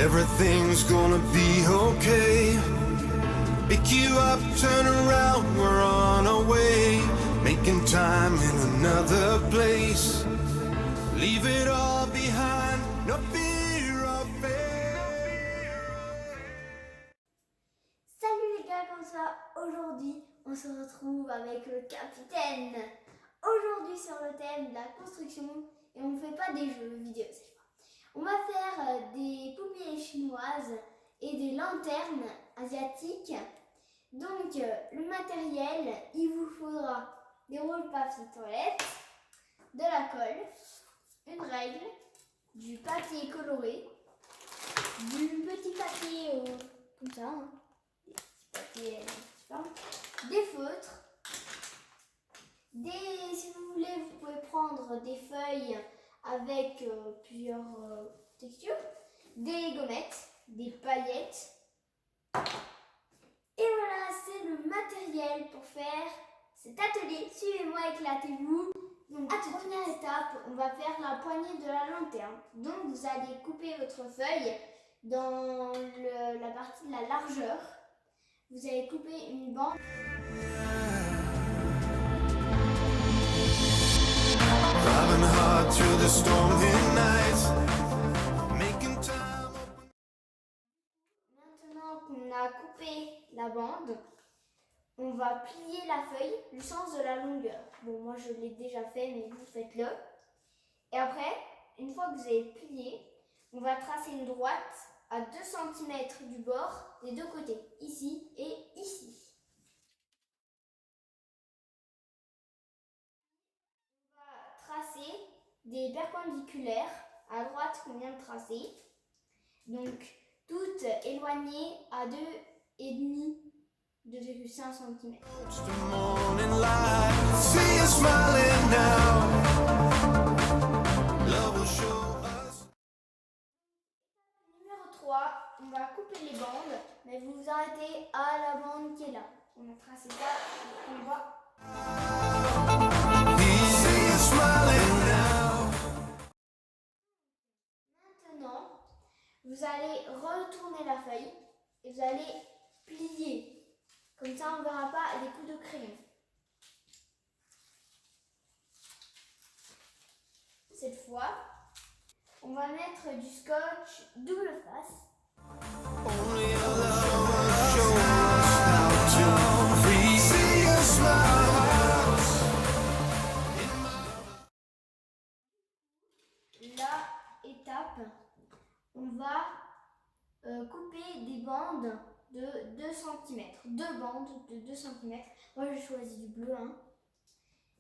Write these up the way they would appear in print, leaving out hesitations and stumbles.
Everything's gonna be okay. Pick you up, turn around, we're on our way. Making time in another place. Leave it all behind, no fear of failure. Salut les gars, comment ça va? Aujourd'hui, on se retrouve avec le capitaine. Aujourd'hui sur le thème de la construction, et on ne fait pas des jeux vidéo cette fois. On va faire des poupées chinoises et des lanternes asiatiques. Donc le matériel, il vous faudra des rouleaux papier toilette, de la colle, une règle, du papier coloré, du petit papier comme ça, hein. Des feutres, si vous voulez, vous pouvez prendre des feuilles avec plusieurs textures, des gommettes, des paillettes. Et voilà, c'est le matériel pour faire cet atelier. Suivez-moi, éclatez-vous. Donc, première étape, on va faire la poignée de la lanterne. Donc, vous allez couper votre feuille dans la partie de la largeur. Vous allez couper une bande. Driving hard through the stormy nights. Making time. Maintenant qu'on a coupé la bande, on va plier la feuille du sens de la longueur. Bon, moi je l'ai déjà fait, mais vous faites-le. Et après, une fois que vous avez plié, on va tracer une droite à 2 cm du bord des deux côtés, ici et ici. On va tracer des perpendiculaires à droite qu'on vient de tracer. Donc, toutes éloignées à 2,5 cm. It's the morning light. See you smiling now. Love will show us. Numéro 3, on va couper les bandes, mais vous vous arrêtez à la bande qui est là. On a tracé ça, on voit. See you smiling now. Maintenant, vous allez retourner la feuille et vous allez plier. Comme ça, on ne verra pas les coups de crayon. Cette fois, on va mettre du scotch double face. Only a love show us how to free. See you smile. La étape, on va couper des bandes de 2 cm. Deux bandes de 2 cm. Moi, j'ai choisi du bleu. Hein.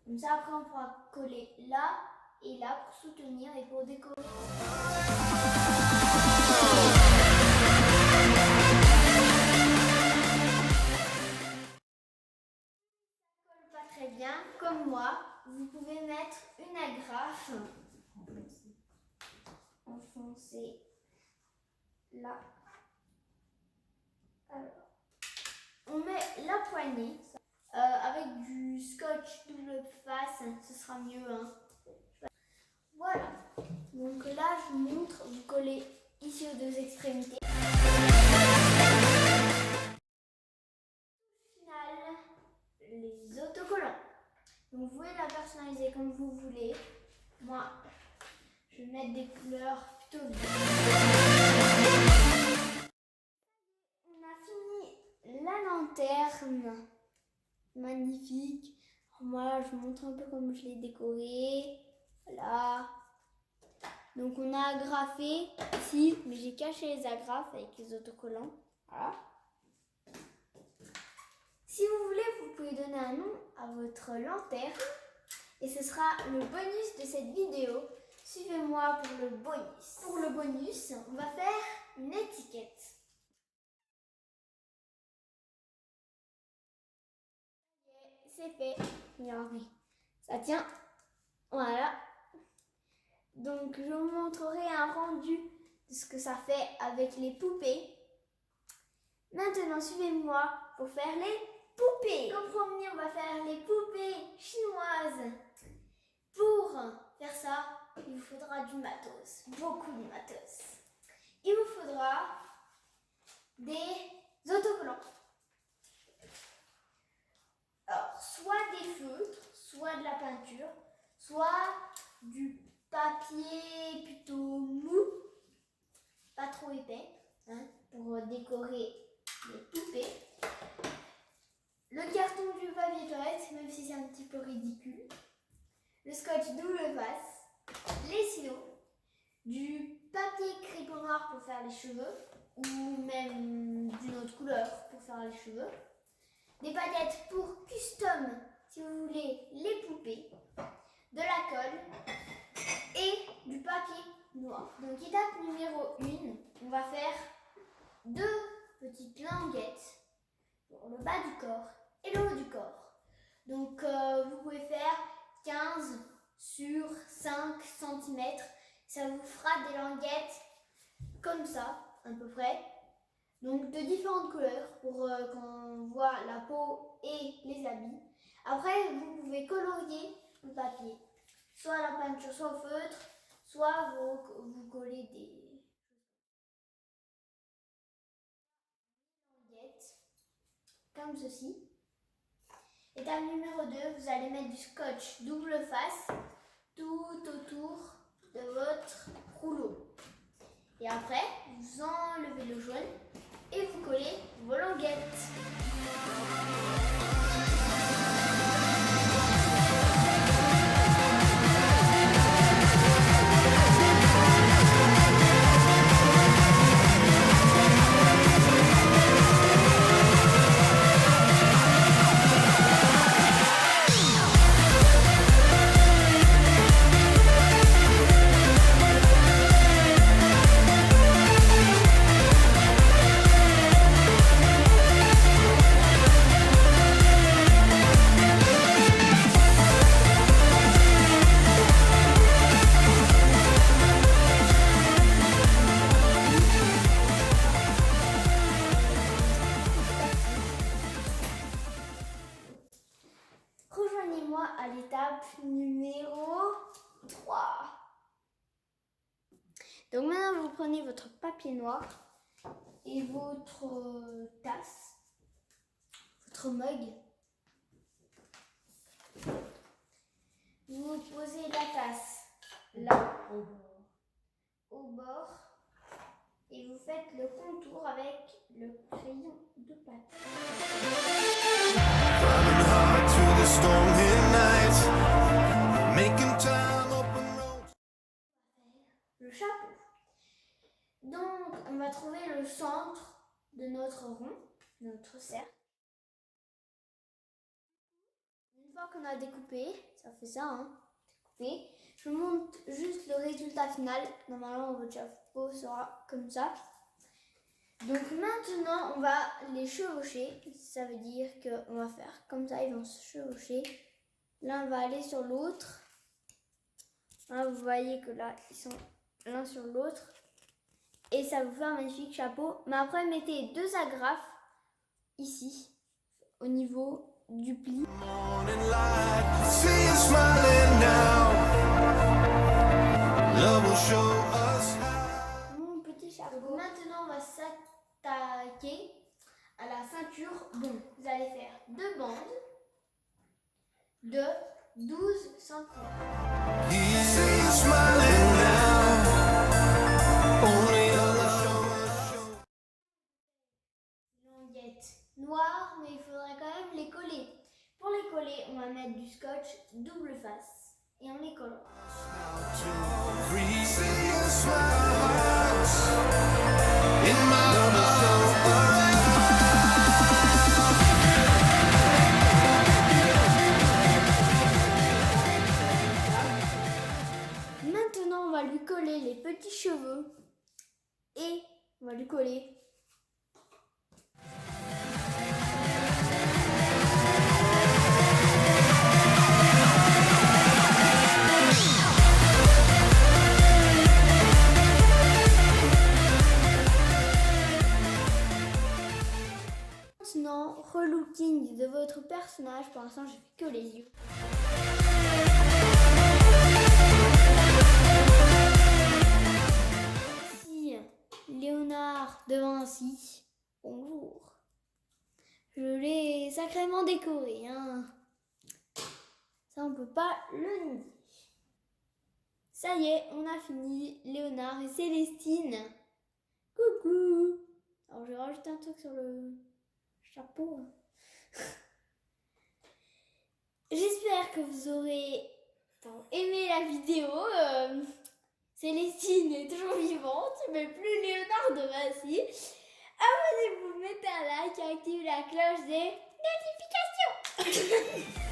Comme ça, après, on pourra coller là et là pour soutenir et pour décorer. Pas très bien, comme moi, vous pouvez mettre une agrafe, enfoncer là. Alors, on met la poignée avec du scotch double face, ce sera mieux. Hein. Voilà, donc là je vous montre, vous collez ici aux deux extrémités. Final, les autocollants. Donc vous pouvez la personnaliser comme vous voulez. Moi, je vais mettre des couleurs plutôt vives. On a fini la lanterne. Magnifique. Alors moi, je vous montre un peu comme je l'ai décorée. Voilà. Donc on a agrafé ici, mais j'ai caché les agrafes avec les autocollants. Voilà. Si vous voulez, vous pouvez donner un nom à votre lanterne et ce sera le bonus de cette vidéo. Suivez-moi pour le bonus. Pour le bonus, on va faire une étiquette. C'est fait. Regardez, ça tient. Voilà. Donc je vous montrerai un rendu de ce que ça fait avec les poupées. Maintenant, suivez-moi pour faire les poupées. Comme promis, on va faire les poupées chinoises. Pour faire ça, il vous faudra du matos, beaucoup de matos. il vous faudra des autocollants. Alors, soit des feutres, soit de la peinture, soit du papier plutôt mou, pas trop épais, hein, pour décorer les poupées. Le carton du papier toilette, même si c'est un petit peu ridicule. Le scotch double face, les stylos, du papier crayon noir pour faire les cheveux, ou même d'une autre couleur pour faire les cheveux. Des paillettes pour custom, si vous voulez, les poupées, de la colle et du papier noir. Donc étape numéro 1, on va faire 2 petites languettes pour le bas du corps et le haut du corps. Donc vous pouvez faire 15 sur 5 cm. Ça vous fera des languettes comme ça, à peu près. Donc de différentes couleurs pour qu'on voit la peau et les habits. Après, vous pouvez colorier le papier. Soit à la peinture, soit au feutre, soit vous collez des languettes comme ceci. Étape numéro 2, vous allez mettre du scotch double face tout autour de votre rouleau. Et après, vous enlevez le jaune et vous collez vos languettes. Rejoignez-moi à l'étape numéro 3. Donc maintenant, vous prenez votre papier noir et votre tasse, votre mug. Vous posez la tasse là, au bord, et vous faites le contour avec le crayon de pâte. To the stormy night, making time open road. Le chapeau. Donc, on va trouver le centre de notre rond, notre cercle. Une fois qu'on a découpé, ça fait ça, hein, découpé, je vous montre juste le résultat final. Normalement, votre chapeau sera comme ça. Donc maintenant, on va les chevaucher. Ça veut dire qu'on va faire comme ça, ils vont se chevaucher. L'un va aller sur l'autre. Là, vous voyez que là, ils sont l'un sur l'autre. Et ça vous fait un magnifique chapeau. Mais après, mettez 2 agrafes ici, au niveau du pli. Morning light, see you smiling now. Love will show us how. Mon petit chapeau. Maintenant, on va s'attaquer à la ceinture. Bon, vous allez faire 2 bandes de 12 cm. See you smiling now. Only other show. Languettes noires, mais il faudrait quand même les coller. Pour les coller, on va mettre du scotch double face et on les colle. See you smile in my heart. Maintenant, on va lui coller les petits cheveux et on va lui coller maintenant relooking de votre personnage. Pour l'instant, je fais que les yeux. de Vinci. Bonjour. Je l'ai sacrément décoré, hein. Ça, on peut pas le nier. Ça y est, on a fini. Léonard et Célestine. Coucou. Alors, je vais rajouter un truc sur le chapeau. J'espère que vous aurez aimé la vidéo. Célestine est toujours vivante, mais plus Léonard de Vinci. Abonnez-vous, mettez un like, activez la cloche des notifications.